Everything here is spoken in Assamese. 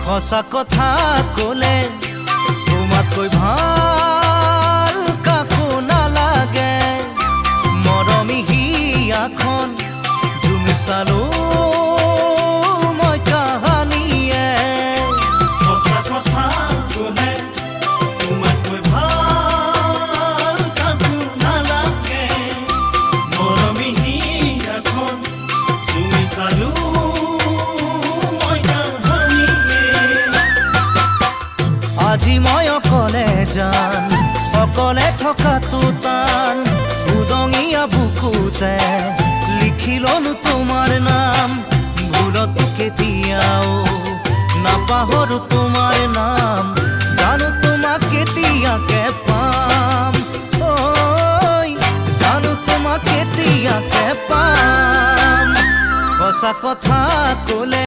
সঁচা কথা কলে তোমাতকৈ ভাল কাকো নালাগে মৰমী হিয়াখন তুমি চালো মই কাহানিয়ে সঁচা কথা কলে তোমাতকৈ ভাল কাকো নালাগে মৰমী হিয়াখন তুমি চালো আজি মই অকলে যান অকলে থকাটো টান উদঙীয়া বুকুতে লিখি ললো তোমাৰ নাম ভুলতো কেতিয়াও নাপাহৰো তোমাৰ নাম জানো তোমাক কেতিয়াকে পাম ঐ জানো তোমাক কেতিয়াকে পাম সঁচা কথা কলে